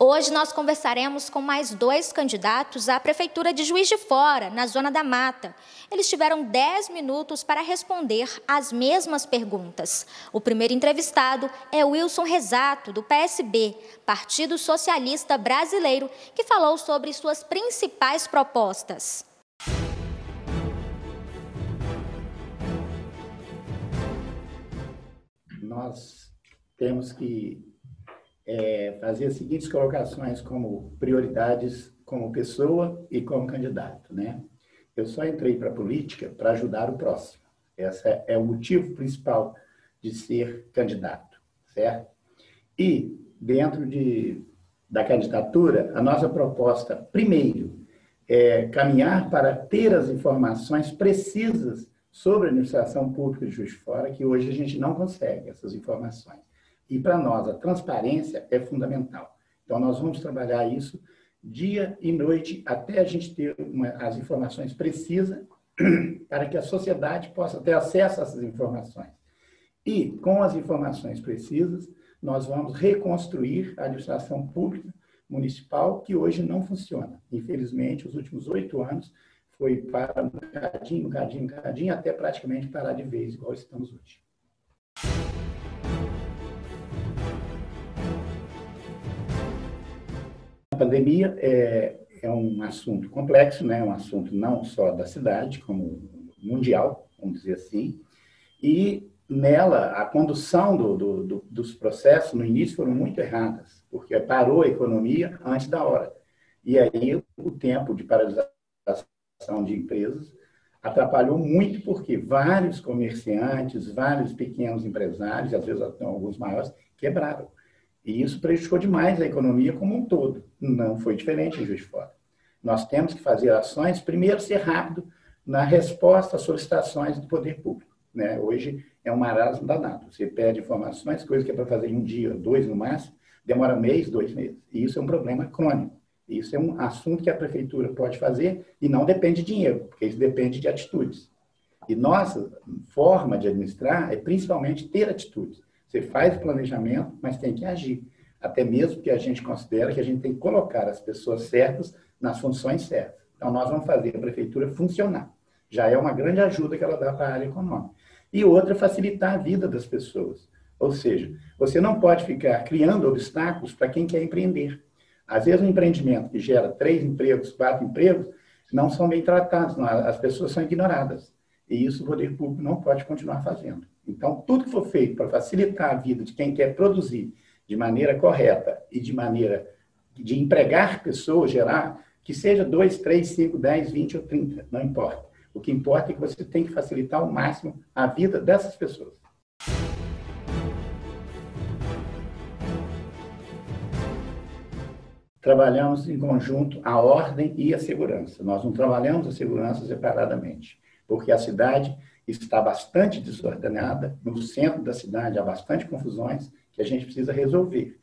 Hoje nós conversaremos com mais 2 candidatos à Prefeitura de Juiz de Fora, na Zona da Mata. Eles tiveram 10 minutos para responder as mesmas perguntas. O primeiro entrevistado é Wilson Rezato, do PSB, Partido Socialista Brasileiro, que falou sobre suas principais propostas. Nós temos que fazer as seguintes colocações como prioridades como pessoa e como candidato, né? Eu só entrei para a política para ajudar o próximo. Esse é o motivo principal de ser candidato, certo? E dentro da candidatura, a nossa proposta, primeiro, é caminhar para ter as informações precisas sobre a administração pública de Juiz de Fora, que hoje a gente não consegue essas informações. E para nós, a transparência é fundamental. Então, nós vamos trabalhar isso dia e noite até a gente ter as informações precisas para que a sociedade possa ter acesso a essas informações. E, com as informações precisas, nós vamos reconstruir a administração pública municipal, que hoje não funciona. Infelizmente, os últimos 8 anos foi para um cadinho, até praticamente parar de vez, igual estamos hoje. A pandemia é um assunto complexo, né? Um assunto não só da cidade, como mundial, vamos dizer assim, e nela a condução dos processos no início foram muito erradas, porque parou a economia antes da hora. E aí o tempo de paralisação de empresas atrapalhou muito, porque vários comerciantes, vários pequenos empresários, às vezes até alguns maiores, quebraram. E isso prejudicou demais a economia como um todo. Não foi diferente em Juiz de Fora. Nós temos que fazer ações, primeiro, ser rápido na resposta às solicitações do poder público, né? Hoje é um marasmo danado. Você pede informações, coisa que é para fazer em 1 dia, 2 no máximo, demora 1 mês, 2 meses. E isso é um problema crônico. Isso é um assunto que a prefeitura pode fazer e não depende de dinheiro, porque isso depende de atitudes. E nossa forma de administrar é principalmente ter atitudes. Você faz o planejamento, mas tem que agir. Até mesmo que a gente considera que a gente tem que colocar as pessoas certas nas funções certas. Então, nós vamos fazer a prefeitura funcionar. Já é uma grande ajuda que ela dá para a área econômica. E outra, facilitar a vida das pessoas. Ou seja, você não pode ficar criando obstáculos para quem quer empreender. Às vezes, um empreendimento que gera 3 empregos, 4 empregos, não são bem tratados, não, as pessoas são ignoradas. E isso o poder público não pode continuar fazendo. Então, tudo que for feito para facilitar a vida de quem quer produzir de maneira correta e de maneira de empregar pessoas, gerar, que seja 2, 3, 5, 10, 20 ou 30, não importa. O que importa é que você tem que facilitar ao máximo a vida dessas pessoas. Trabalhamos em conjunto a ordem e a segurança. Nós não trabalhamos a segurança separadamente, porque a cidade está bastante desordenada, no centro da cidade há bastante confusões que a gente precisa resolver.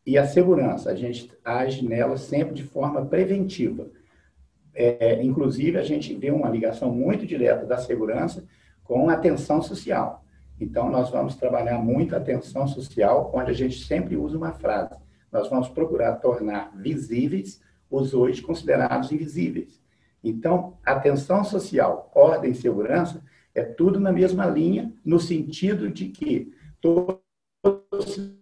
E a segurança, a gente age nela sempre de forma preventiva. Inclusive, a gente vê uma ligação muito direta da segurança com a atenção social. Então, nós vamos trabalhar muito a atenção social, onde a gente sempre usa uma frase. Nós vamos procurar tornar visíveis os hoje considerados invisíveis. Então, atenção social, ordem e segurança é tudo na mesma linha, no sentido de que todos os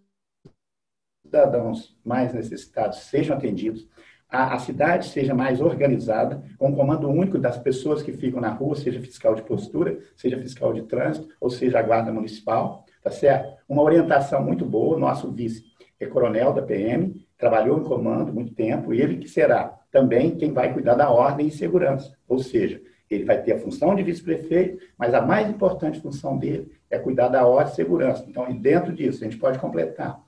cidadãos mais necessitados sejam atendidos, a cidade seja mais organizada, com um comando único das pessoas que ficam na rua, seja fiscal de postura, seja fiscal de trânsito, ou seja a guarda municipal, tá certo? Uma orientação muito boa, nosso vice é coronel da PM, trabalhou em comando muito tempo, ele que será também quem vai cuidar da ordem e segurança, ou seja, ele vai ter a função de vice-prefeito, mas a mais importante função dele é cuidar da ordem e segurança. Então, e dentro disso, a gente pode completar,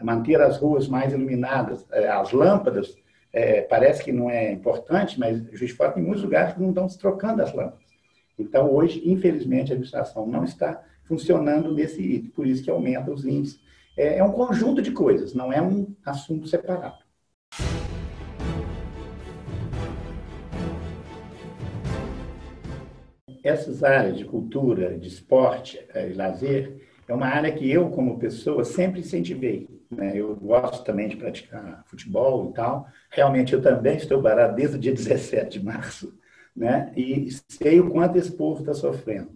manter as ruas mais iluminadas, as lâmpadas, parece que não é importante, mas Juiz de Fora tem muitos lugares que não estão se trocando as lâmpadas. Então, hoje, infelizmente, a administração não está funcionando nesse item, por isso que aumenta os índices. É um conjunto de coisas, não é um assunto separado. Essas áreas de cultura, de esporte e lazer é uma área que eu, como pessoa, sempre incentivei, né? Eu gosto também de praticar futebol e tal. Realmente, eu também estou parado desde o dia 17 de março, né? E sei o quanto esse povo está sofrendo.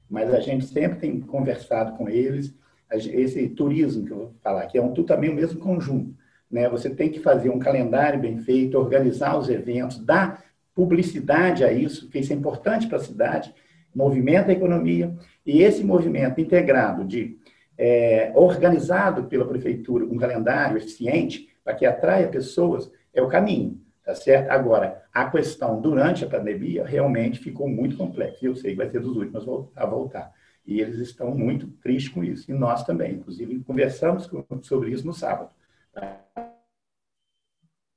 Mas a gente sempre tem conversado com eles. Esse turismo que eu vou falar, que é tudo também o mesmo conjunto, né? Você tem que fazer um calendário bem feito, organizar os eventos, dar publicidade a isso, porque isso é importante para a cidade, movimenta a economia, e esse movimento integrado organizado pela prefeitura, um calendário eficiente, para que atraia pessoas, é o caminho, tá certo? Agora, a questão durante a pandemia realmente ficou muito complexa, e eu sei que vai ser dos últimos a voltar. E eles estão muito tristes com isso, e nós também. Inclusive, conversamos sobre isso no sábado.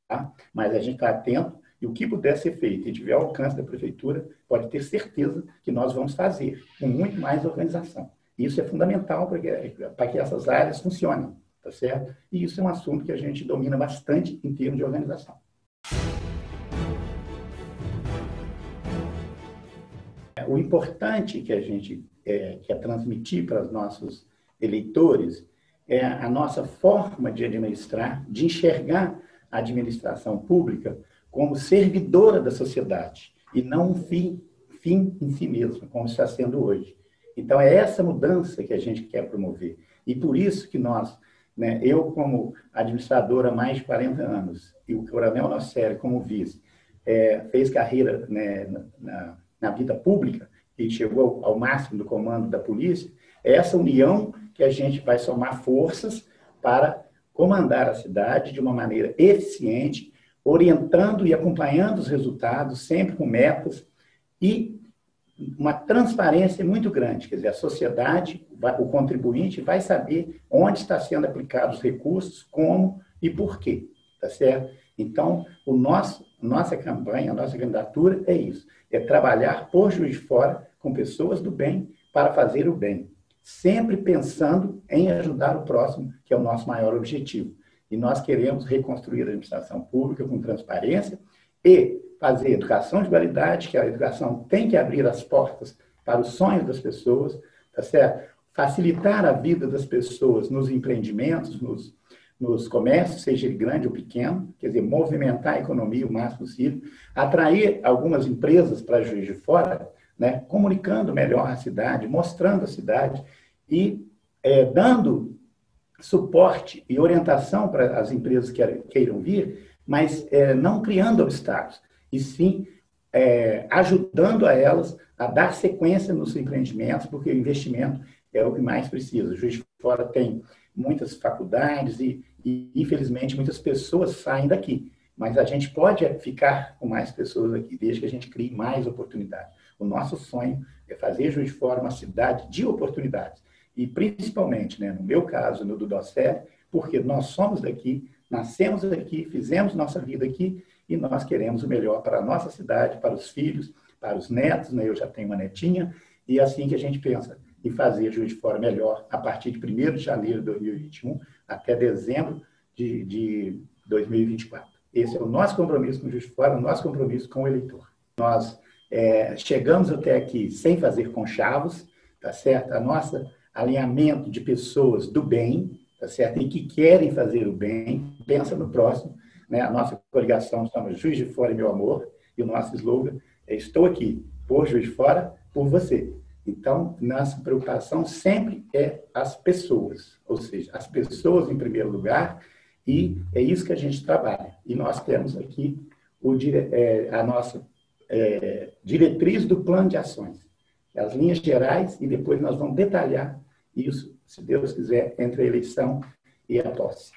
Tá? Mas a gente está atento, e o que puder ser feito e tiver ao alcance da prefeitura, pode ter certeza que nós vamos fazer, com muito mais organização. Isso é fundamental para que essas áreas funcionem, tá certo? E isso é um assunto que a gente domina bastante em termos de organização. O importante que a gente quer transmitir para os nossos eleitores é a nossa forma de administrar, de enxergar a administração pública como servidora da sociedade e não um fim em si mesmo, como está sendo hoje. Então, é essa mudança que a gente quer promover. E por isso que nós, né, eu como administrador há mais de 40 anos e o Coronel Noceri como vice, fez carreira, né, na vida pública e chegou ao máximo do comando da polícia, é essa união que a gente vai somar forças para comandar a cidade de uma maneira eficiente, orientando e acompanhando os resultados, sempre com metas e uma transparência muito grande. Quer dizer, a sociedade, o contribuinte vai saber onde está sendo aplicados os recursos, como e por quê, tá certo? Então, nossa campanha, a nossa candidatura é isso, é trabalhar por Juiz de Fora com pessoas do bem para fazer o bem, sempre pensando em ajudar o próximo, que é o nosso maior objetivo. E nós queremos reconstruir a administração pública com transparência e fazer educação de qualidade, que a educação tem que abrir as portas para os sonhos das pessoas, tá certo? Facilitar a vida das pessoas nos empreendimentos, nos comércios, seja ele grande ou pequeno, quer dizer, movimentar a economia o máximo possível, atrair algumas empresas para Juiz de Fora, né, comunicando melhor a cidade, mostrando a cidade e dando suporte e orientação para as empresas que queiram vir, mas não criando obstáculos, e sim ajudando a elas a dar sequência nos empreendimentos, porque o investimento é o que mais precisa. Juiz de Fora tem muitas faculdades e, infelizmente, muitas pessoas saem daqui, mas a gente pode ficar com mais pessoas aqui, desde que a gente crie mais oportunidades. O nosso sonho é fazer Juiz de Fora uma cidade de oportunidades. E, principalmente, né, no meu caso, no do Noceri, porque nós somos daqui, nascemos aqui, fizemos nossa vida aqui e nós queremos o melhor para a nossa cidade, para os filhos, para os netos, né? Eu já tenho uma netinha, e é assim que a gente pensa em fazer Juiz de Fora melhor a partir de 1º de janeiro de 2021 até dezembro de 2024. Esse é o nosso compromisso com o Juiz de Fora, o nosso compromisso com o eleitor. Nós chegamos até aqui sem fazer conchavos, tá certo? A nossa alinhamento de pessoas do bem, tá certo? E que querem fazer o bem, pensa no próximo, né? A nossa coligação chama Juiz de Fora e Meu Amor, e o nosso slogan é estou aqui, por Juiz de Fora, por você. Então, nossa preocupação sempre é as pessoas, ou seja, as pessoas em primeiro lugar, e é isso que a gente trabalha. E nós temos aqui a nossa diretriz do plano de ações, as linhas gerais, e depois nós vamos detalhar isso, se Deus quiser, entre a eleição e a posse.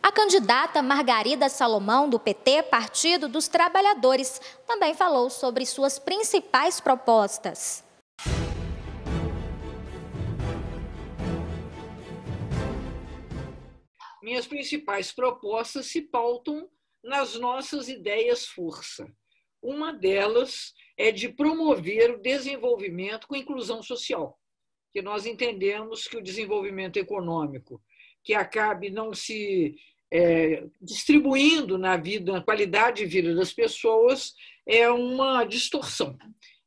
A candidata Margarida Salomão, do PT, Partido dos Trabalhadores, também falou sobre suas principais propostas. Minhas principais propostas se pautam nas nossas ideias força. Uma delas é de promover o desenvolvimento com inclusão social, que nós entendemos que o desenvolvimento econômico, que acabe não se distribuindo na vida, na qualidade de vida das pessoas, é uma distorção.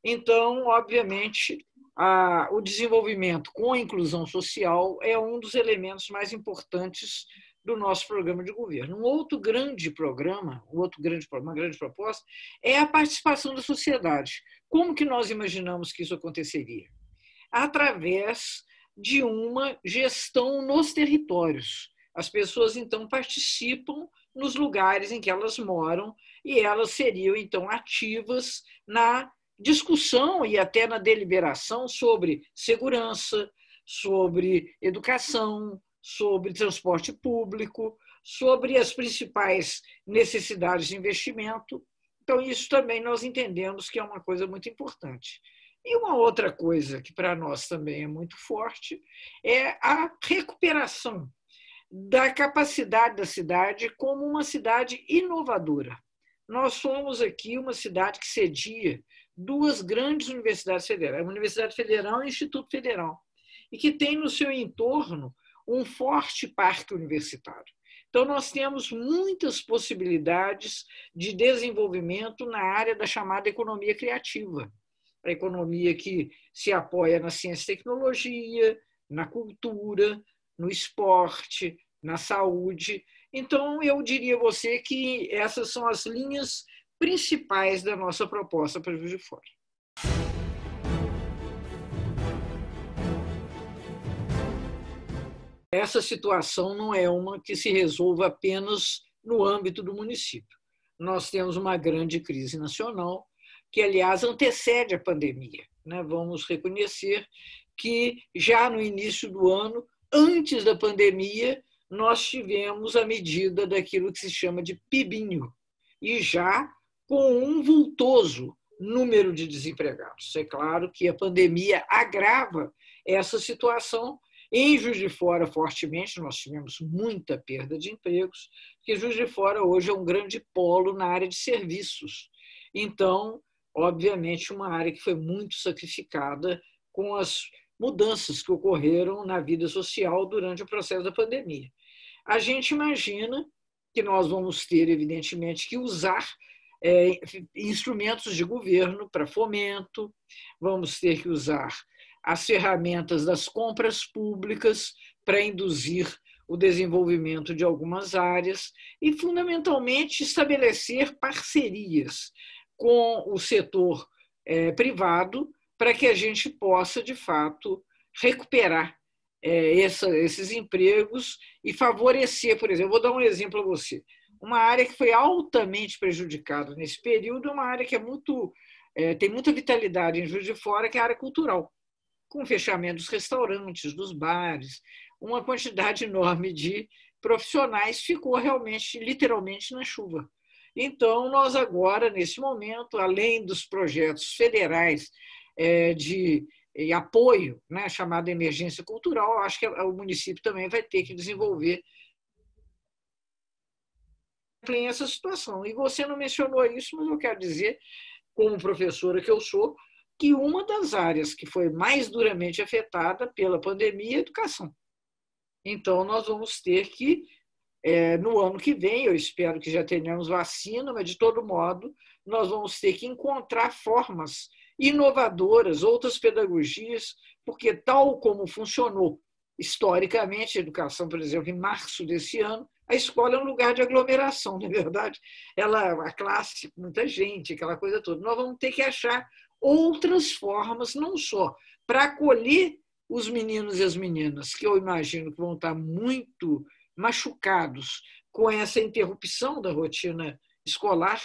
Então, obviamente, o desenvolvimento com a inclusão social é um dos elementos mais importantes do nosso programa de governo. Um outro grande programa, uma grande proposta, é a participação da sociedade. Como que nós imaginamos que isso aconteceria? Através de uma gestão nos territórios. As pessoas, então, participam nos lugares em que elas moram e elas seriam, então, ativas na discussão e até na deliberação sobre segurança, sobre educação, sobre transporte público, sobre as principais necessidades de investimento. Então, isso também nós entendemos que é uma coisa muito importante. E uma outra coisa que para nós também é muito forte é a recuperação da capacidade da cidade como uma cidade inovadora. Nós somos aqui uma cidade que cedia duas grandes universidades federais, a Universidade Federal e o Instituto Federal, e que tem no seu entorno um forte parque universitário. Então, nós temos muitas possibilidades de desenvolvimento na área da chamada economia criativa, a economia que se apoia na ciência e tecnologia, na cultura, no esporte, na saúde. Então, eu diria a você que essas são as linhas principais da nossa proposta para Juiz de Fora. Essa situação não é uma que se resolva apenas no âmbito do município. Nós temos uma grande crise nacional, que, aliás, antecede a pandemia. Vamos reconhecer que, já no início do ano, antes da pandemia, nós tivemos a medida daquilo que se chama de PIBinho, e já com um vultoso número de desempregados. É claro que a pandemia agrava essa situação. Em Juiz de Fora, fortemente, nós tivemos muita perda de empregos, porque Juiz de Fora hoje é um grande polo na área de serviços. Então, obviamente, uma área que foi muito sacrificada com as mudanças que ocorreram na vida social durante o processo da pandemia. A gente imagina que nós vamos ter, evidentemente, que usar instrumentos de governo para fomento, vamos ter que usar as ferramentas das compras públicas para induzir o desenvolvimento de algumas áreas e, fundamentalmente, estabelecer parcerias com o setor privado para que a gente possa, de fato, recuperar esses empregos e favorecer, por exemplo, vou dar um exemplo a você, uma área que foi altamente prejudicada nesse período, uma área que tem muita vitalidade em Juiz de Fora, que é a área cultural, com o fechamento dos restaurantes, dos bares, uma quantidade enorme de profissionais ficou realmente, literalmente, na chuva. Então, nós agora, nesse momento, além dos projetos federais de apoio, chamada emergência cultural, acho que o município também vai ter que desenvolver essa situação. E você não mencionou isso, mas eu quero dizer, como professora que eu sou, que uma das áreas que foi mais duramente afetada pela pandemia é a educação. Então, nós vamos ter que, no ano que vem, eu espero que já tenhamos vacina, mas, de todo modo, nós vamos ter que encontrar formas inovadoras, outras pedagogias, porque, tal como funcionou historicamente a educação, por exemplo, em março desse ano, a escola é um lugar de aglomeração, não é verdade? A classe, muita gente, aquela coisa toda. Nós vamos ter que achar outras formas, não só para acolher os meninos e as meninas, que eu imagino que vão estar muito machucados com essa interrupção da rotina escolar,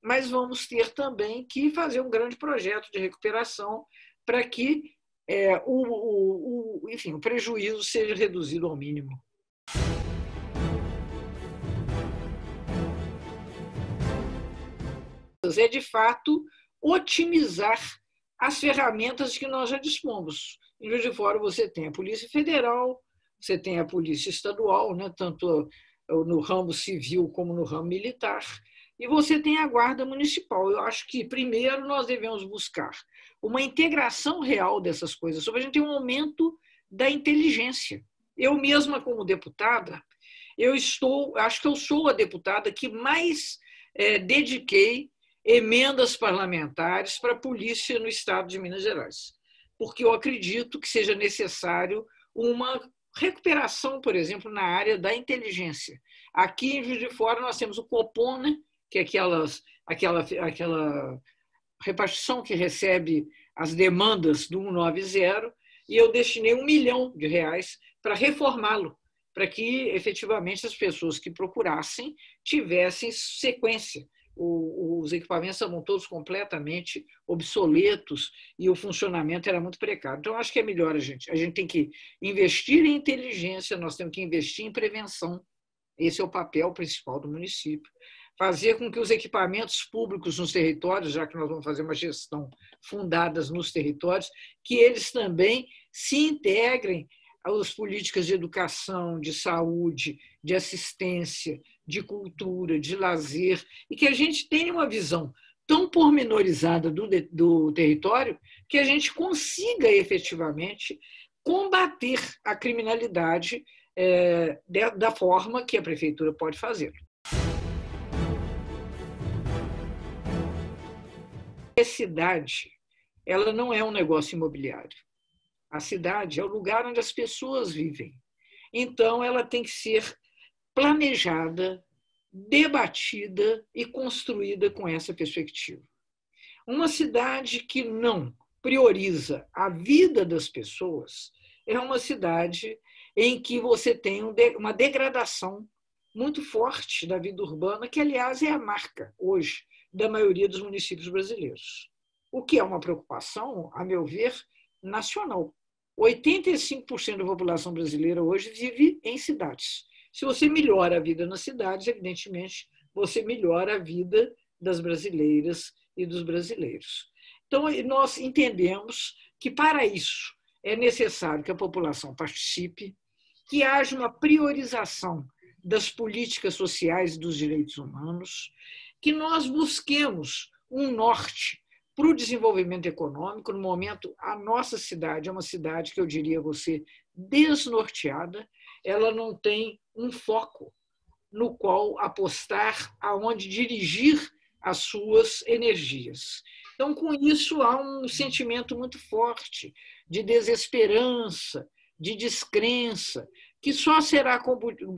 mas vamos ter também que fazer um grande projeto de recuperação para que enfim, o prejuízo seja reduzido ao mínimo. É, de fato, otimizar as ferramentas que nós já dispomos. Em Juiz de Fora você tem a Polícia Federal, você tem a Polícia Estadual, tanto no ramo civil como no ramo militar, e você tem a Guarda Municipal. Eu acho que, primeiro, nós devemos buscar uma integração real dessas coisas, sobre a gente ter um aumento da inteligência. Eu mesma, como deputada, acho que eu sou a deputada que mais dediquei emendas parlamentares para a polícia no estado de Minas Gerais. porque eu acredito que seja necessário uma recuperação, por exemplo, na área da inteligência. Aqui em Juiz de Fora nós temos o Copom, né, que é aquela repartição que recebe as demandas do 190, e eu destinei R$1 milhão para reformá-lo, para que efetivamente as pessoas que procurassem tivessem sequência. Os equipamentos estavam todos completamente obsoletos e o funcionamento era muito precário. Então, acho que é melhor a gente tem que investir em inteligência, nós temos que investir em prevenção. Esse é o papel principal do município. Fazer com que os equipamentos públicos nos territórios, já que nós vamos fazer uma gestão fundadas nos territórios, que eles também se integrem às políticas de educação, de saúde, de assistência, de cultura, de lazer, e que a gente tenha uma visão tão pormenorizada do território que a gente consiga efetivamente combater a criminalidade da forma que a prefeitura pode fazer. A cidade, ela não é um negócio imobiliário. A cidade é o lugar onde as pessoas vivem. Então, ela tem que ser planejada, debatida e construída com essa perspectiva. Uma cidade que não prioriza a vida das pessoas é uma cidade em que você tem uma degradação muito forte da vida urbana, que, aliás, é a marca, hoje, da maioria dos municípios brasileiros. O que é uma preocupação, a meu ver, nacional. 85% da população brasileira hoje vive em cidades. Se você melhora a vida nas cidades, evidentemente, você melhora a vida das brasileiras e dos brasileiros. Então, nós entendemos que, para isso, é necessário que a população participe, que haja uma priorização das políticas sociais e dos direitos humanos, que nós busquemos um norte para o desenvolvimento econômico. No momento, a nossa cidade é uma cidade que eu diria a você desnorteada, ela não tem um foco no qual apostar, aonde dirigir as suas energias. Então, com isso, há um sentimento muito forte de desesperança, de descrença, que só será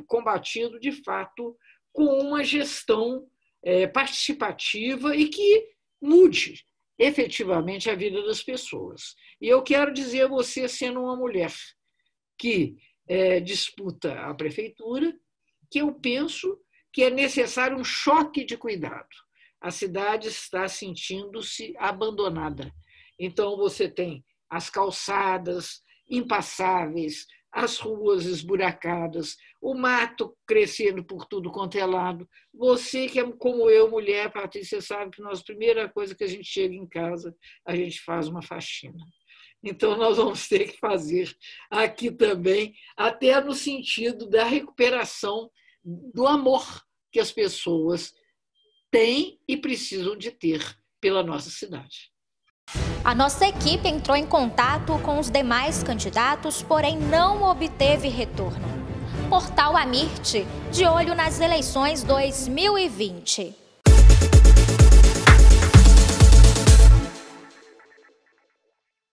combatido, de fato, com uma gestão participativa e que mude efetivamente a vida das pessoas. E eu quero dizer a você, sendo uma mulher que disputa a prefeitura, que eu penso que é necessário um choque de cuidado. A cidade está sentindo-se abandonada. Então, você tem as calçadas impassáveis, as ruas esburacadas, o mato crescendo por tudo quanto é lado. Você, que é como eu, mulher, Patrícia, sabe que a primeira coisa que a gente chega em casa, a gente faz uma faxina. Então, nós vamos ter que fazer aqui também, até no sentido da recuperação do amor que as pessoas têm e precisam de ter pela nossa cidade. A nossa equipe entrou em contato com os demais candidatos, porém não obteve retorno. Portal Amirte, de olho nas eleições 2020.